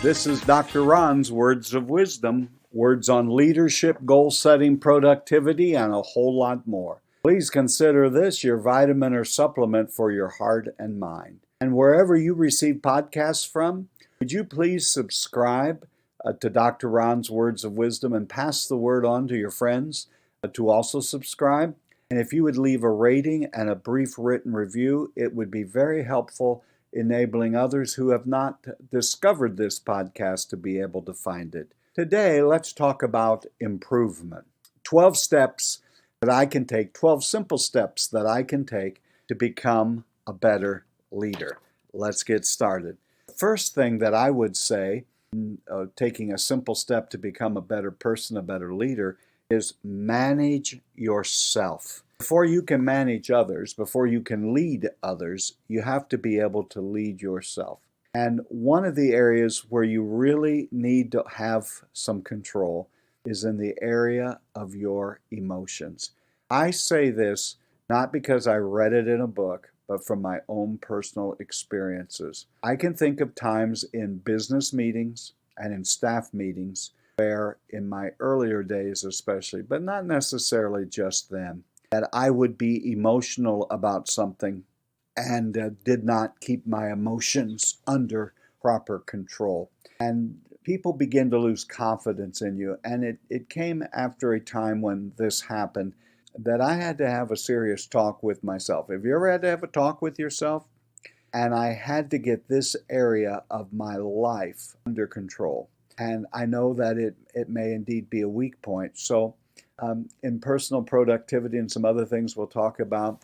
This is Dr. Ron's Words of Wisdom, words on leadership, goal setting, productivity, and a whole lot more. Please consider this your vitamin or supplement for your heart and mind. And wherever you receive podcasts from, would you please subscribe to Dr. Ron's Words of Wisdom and pass the word on to your friends to also subscribe? And if you would leave a rating and a brief written review, it would be very helpful, enabling others who have not discovered this podcast to be able to find it. Today, let's talk about improvement. 12 steps that I can take, 12 simple steps that I can take to become a better leader. Let's get started. The first thing that I would say, taking a simple step to become a better person, a better leader, is manage yourself. Before you can manage others, before you can lead others, you have to be able to lead yourself. And one of the areas where you really need to have some control is in the area of your emotions. I say this not because I read it in a book, but from my own personal experiences. I can think of times in business meetings and in staff meetings where, in my earlier days especially, but not necessarily just then, that I would be emotional about something and did not keep my emotions under proper control. And people begin to lose confidence in you. And it came after a time when this happened that I had to have a serious talk with myself. Have you ever had to have a talk with yourself? And I had to get this area of my life under control. And I know that it may indeed be a weak point. So in personal productivity and some other things we'll talk about,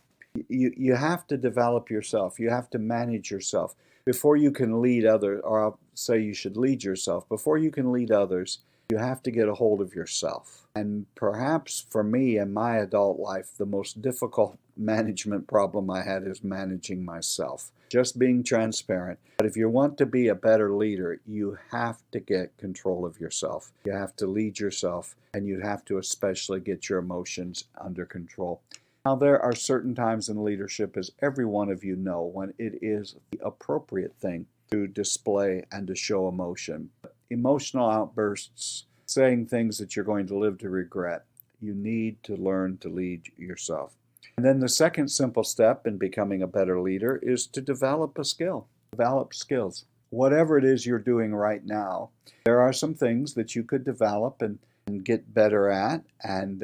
you have to develop yourself. You have to manage yourself. Before you can lead others, or I'll say you should lead yourself, before you can lead others, you have to get a hold of yourself. And perhaps for me in my adult life, the most difficult management problem I had is managing myself. Just being transparent. But if you want to be a better leader, you have to get control of yourself. You have to lead yourself, and you have to especially get your emotions under control. Now, there are certain times in leadership, as every one of you know, when it is the appropriate thing to display and to show emotion. Emotional outbursts, saying things that you're going to live to regret. You need to learn to lead yourself. And then the second simple step in becoming a better leader is to develop a skill. Develop skills. Whatever it is you're doing right now, there are some things that you could develop and get better at. And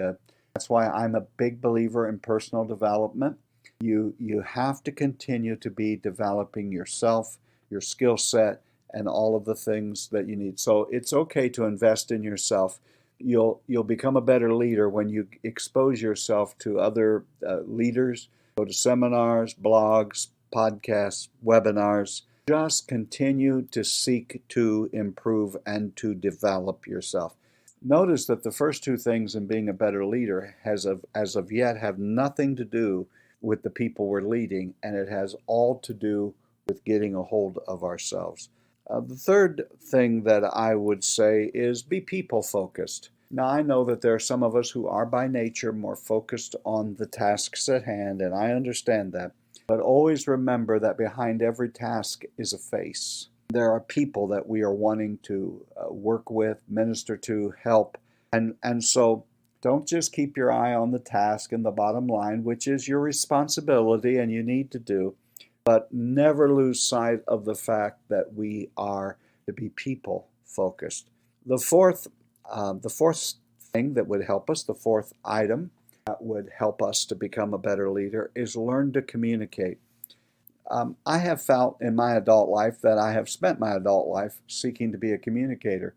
that's why I'm a big believer in personal development. You have to continue to be developing yourself, your skill set, and all of the things that you need. So it's okay to invest in yourself. You'll become a better leader when you expose yourself to other leaders, go to seminars, blogs, podcasts, webinars. Just continue to seek to improve and to develop yourself. Notice that the first two things in being a better leader as of yet have nothing to do with the people we're leading, and it has all to do with getting a hold of ourselves. The third thing that I would say is be people-focused. Now, I know that there are some of us who are by nature more focused on the tasks at hand, and I understand that. But always remember that behind every task is a face. There are people that we are wanting to work with, minister to, help. And so don't just keep your eye on the task and the bottom line, which is your responsibility and you need to do. But never lose sight of the fact that we are to be people-focused. The fourth thing that would help us, the fourth item that would help us to become a better leader, is learn to communicate. I have felt in my adult life that I have spent my adult life seeking to be a communicator,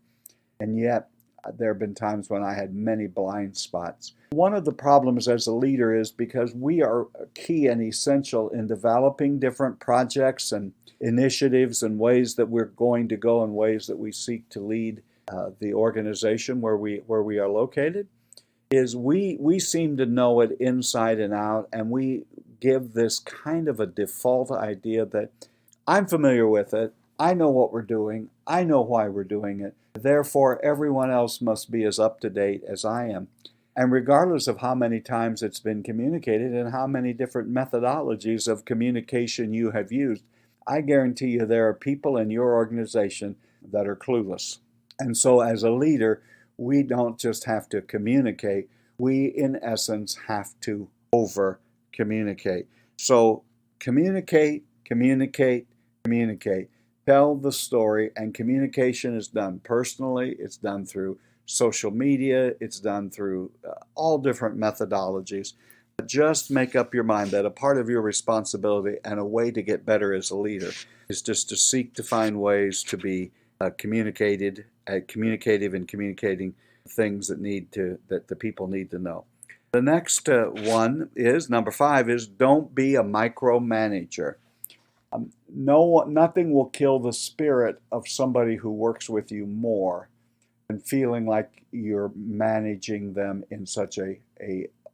and yet there have been times when I had many blind spots. One of the problems as a leader is because we are key and essential in developing different projects and initiatives and ways that we're going to go and ways that we seek to lead the organization where we are located, is we seem to know it inside and out, and we give this kind of a default idea that I'm familiar with it, I know what we're doing, I know why we're doing it, therefore everyone else must be as up to date as I am. And regardless of how many times it's been communicated and how many different methodologies of communication you have used, I guarantee you there are people in your organization that are clueless. And so as a leader, we don't just have to communicate, we in essence have to over communicate. So communicate, communicate, communicate. Tell the story, and communication is done personally, it's done through social media, it's done through all different methodologies. Just make up your mind that a part of your responsibility and a way to get better as a leader is just to seek to find ways to be communicative and communicating things that the people need to know. The next one is number 5 is don't be a micromanager. Nothing will kill the spirit of somebody who works with you more than feeling like you're managing them in such a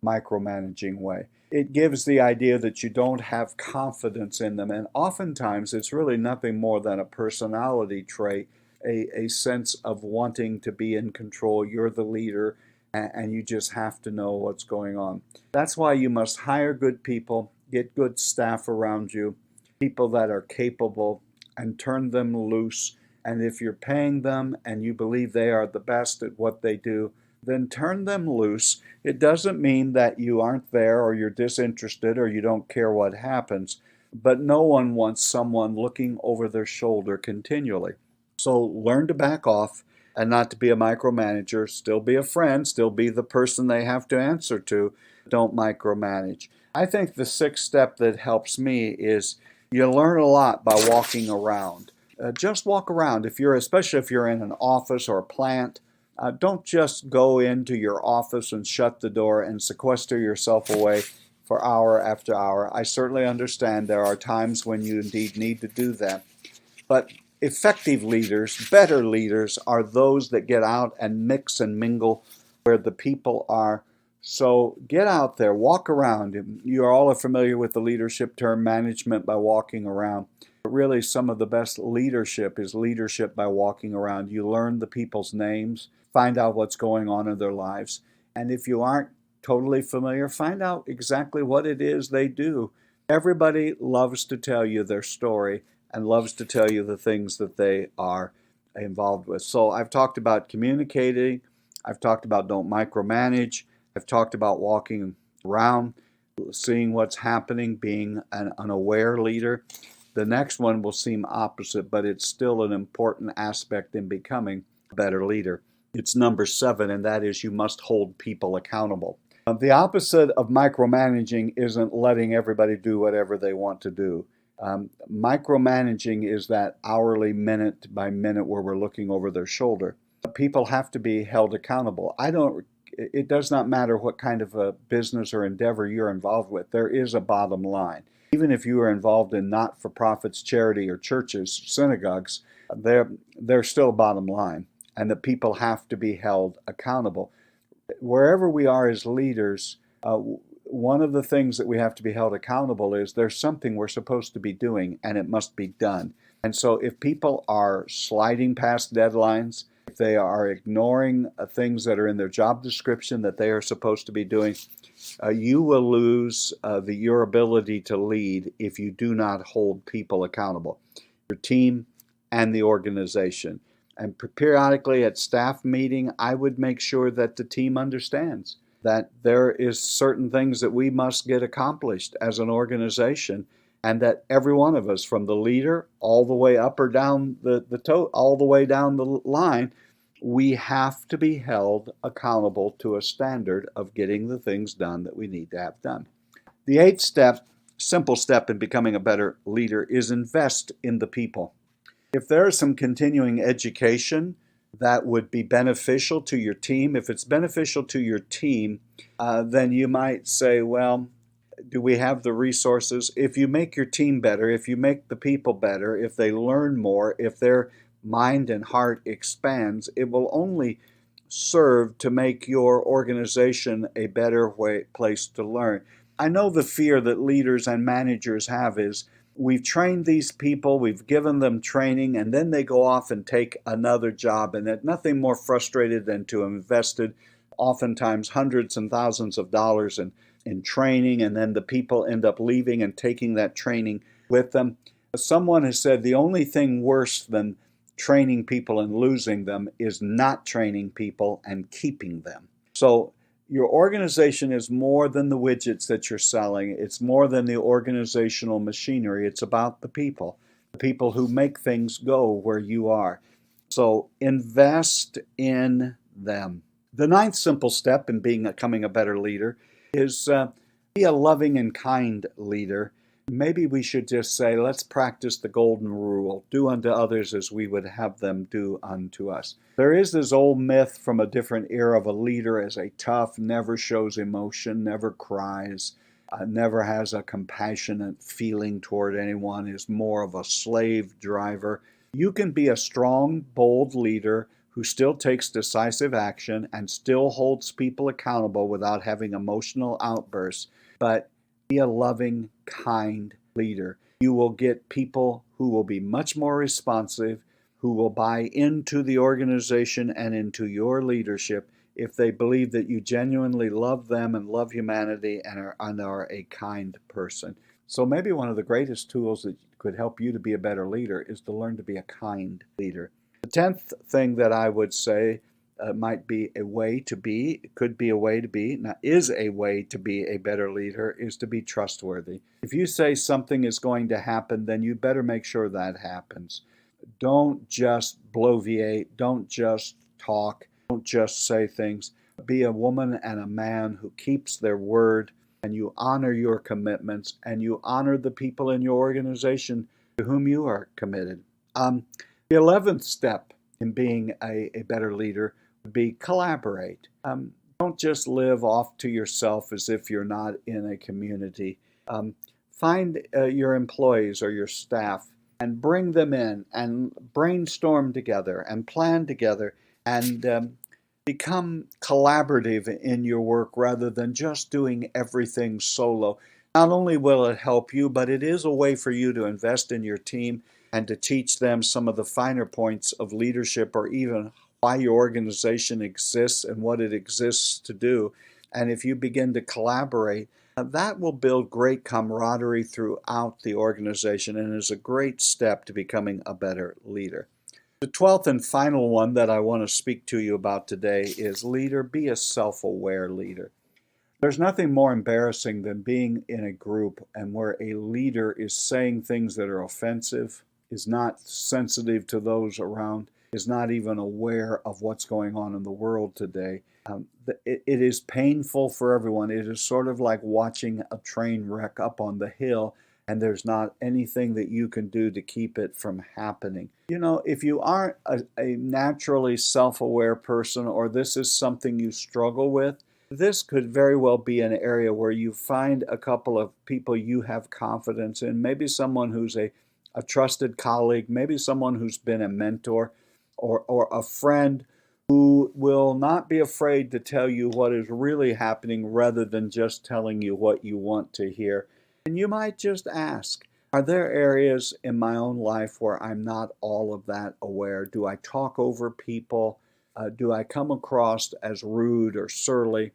micromanaging way. It gives the idea that you don't have confidence in them, and oftentimes it's really nothing more than a personality trait, a sense of wanting to be in control. You're the leader, and you just have to know what's going on. That's why you must hire good people, get good staff around you, people that are capable, and turn them loose. And if you're paying them and you believe they are the best at what they do, then turn them loose. It doesn't mean that you aren't there or you're disinterested or you don't care what happens, but no one wants someone looking over their shoulder continually. So learn to back off and not to be a micromanager. Still be a friend, still be the person they have to answer to. Don't micromanage. I think the 6th step that helps me is you learn a lot by walking around. Just walk around. Especially if you're in an office or a plant, don't just go into your office and shut the door and sequester yourself away for hour after hour. I certainly understand there are times when you indeed need to do that. But effective leaders, better leaders, are those that get out and mix and mingle where the people are. So get out there, walk around. You all are familiar with the leadership term management by walking around. But really, some of the best leadership is leadership by walking around. You learn the people's names, find out what's going on in their lives. And if you aren't totally familiar, find out exactly what it is they do. Everybody loves to tell you their story and loves to tell you the things that they are involved with. So I've talked about communicating. I've talked about don't micromanage. I've talked about walking around, seeing what's happening, being an aware leader. The next one will seem opposite, but it's still an important aspect in becoming a better leader. It's number 7, and that is you must hold people accountable. The opposite of micromanaging isn't letting everybody do whatever they want to do. Micromanaging is that hourly, minute by minute, where we're looking over their shoulder. People have to be held accountable. It does not matter what kind of a business or endeavor you're involved with. There is a bottom line. Even if you are involved in not-for-profits, charity, or churches, synagogues, there's still a bottom line, and that people have to be held accountable. Wherever we are as leaders, one of the things that we have to be held accountable is there's something we're supposed to be doing, and it must be done. And so if people are sliding past deadlines, if they are ignoring things that are in their job description that they are supposed to be doing, you will lose your ability to lead if you do not hold people accountable, your team and the organization. And periodically at staff meeting, I would make sure that the team understands that there is certain things that we must get accomplished as an organization, and that every one of us, from the leader all the way up or down all the way down the line, we have to be held accountable to a standard of getting the things done that we need to have done. The 8th step, simple step in becoming a better leader, is invest in the people. If there is some continuing education that would be beneficial to your team, if it's beneficial to your team, then you might say, well, do we have the resources? If you make your team better, if you make the people better, if they learn more, if their mind and heart expands, it will only serve to make your organization a better place to learn. I know the fear that leaders and managers have is we've trained these people, we've given them training, and then they go off and take another job, and that nothing more frustrated than to have invested oftentimes hundreds and thousands of dollars in training, and then the people end up leaving and taking that training with them. Someone has said the only thing worse than training people and losing them is not training people and keeping them. So your organization is more than the widgets that you're selling. It's more than the organizational machinery. It's about the people who make things go where you are. So invest in them. The ninth simple step in becoming a better leader is be a loving and kind leader. Maybe we should just say, let's practice the golden rule. Do unto others as we would have them do unto us. There is this old myth from a different era of a leader as a tough, never shows emotion, never cries, never has a compassionate feeling toward anyone, is more of a slave driver. You can be a strong, bold leader who still takes decisive action and still holds people accountable without having emotional outbursts, but be a loving, kind leader. You will get people who will be much more responsive, who will buy into the organization and into your leadership if they believe that you genuinely love them and love humanity and are a kind person. So maybe one of the greatest tools that could help you to be a better leader is to learn to be a kind leader. The 10th thing that I would say might be a way to be, could be a way to be, now is a way to be a better leader, is to be trustworthy. If you say something is going to happen, then you better make sure that happens. Don't just bloviate, don't just talk, don't just say things. Be a woman and a man who keeps their word, and you honor your commitments, and you honor the people in your organization to whom you are committed. The 11th step in being a better leader would be collaborate. Don't just live off to yourself as if you're not in a community. Find your employees or your staff and bring them in and brainstorm together and plan together and become collaborative in your work rather than just doing everything solo. Not only will it help you, but it is a way for you to invest in your team and to teach them some of the finer points of leadership or even why your organization exists and what it exists to do. And if you begin to collaborate, that will build great camaraderie throughout the organization and is a great step to becoming a better leader. The 12th and final one that I want to speak to you about today is leader. Be a self-aware leader. There's nothing more embarrassing than being in a group and where a leader is saying things that are offensive, is not sensitive to those around, is not even aware of what's going on in the world today. It is painful for everyone. It is sort of like watching a train wreck up on the hill, and there's not anything that you can do to keep it from happening. You know, if you aren't a naturally self-aware person, or this is something you struggle with, this could very well be an area where you find a couple of people you have confidence in, maybe someone who's a trusted colleague, maybe someone who's been a mentor, or a friend who will not be afraid to tell you what is really happening rather than just telling you what you want to hear. And you might just ask, are there areas in my own life where I'm not all of that aware? Do I talk over people? Do I come across as rude or surly?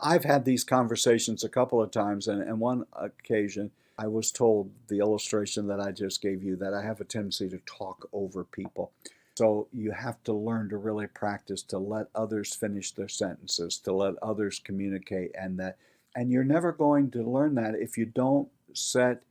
I've had these conversations a couple of times, and one occasion I was told, the illustration that I just gave you, that I have a tendency to talk over people. So you have to learn to really practice to let others finish their sentences, to let others communicate, and you're never going to learn that if you don't set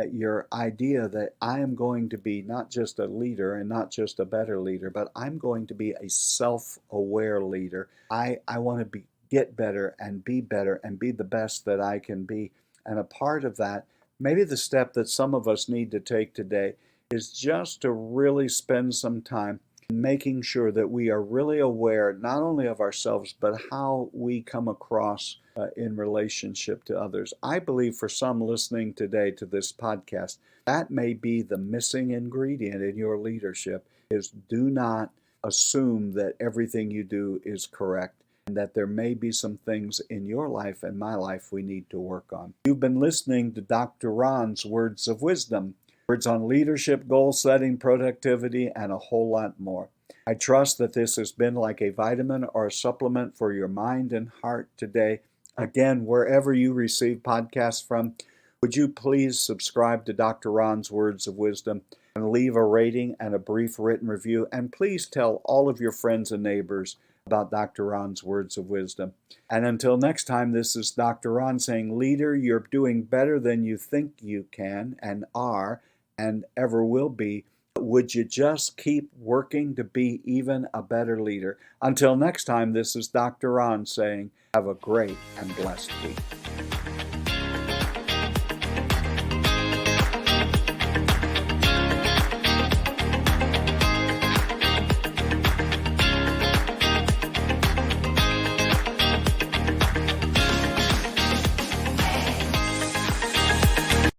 your idea that I am going to be not just a leader and not just a better leader, but I'm going to be a self-aware leader. I want to get better and be the best that I can be. And a part of that, maybe the step that some of us need to take today, is just to really spend some time making sure that we are really aware not only of ourselves, but how we come across in relationship to others. I believe for some listening today to this podcast, that may be the missing ingredient in your leadership, is do not assume that everything you do is correct, and that there may be some things in your life and my life we need to work on. You've been listening to Dr. Ron's Words of Wisdom. Words on leadership, goal setting, productivity, and a whole lot more. I trust that this has been like a vitamin or a supplement for your mind and heart today. Again, wherever you receive podcasts from, Would you please subscribe to Dr. Ron's Words of Wisdom and leave a rating and a brief written review? And please tell all of your friends and neighbors about Dr. Ron's Words of Wisdom. And until next time, this is Dr. Ron saying, Leader, you're doing better than you think you can and are and ever will be. Would you just keep working to be even a better leader? Until next time, this is Dr. Ron saying, have a great and blessed week.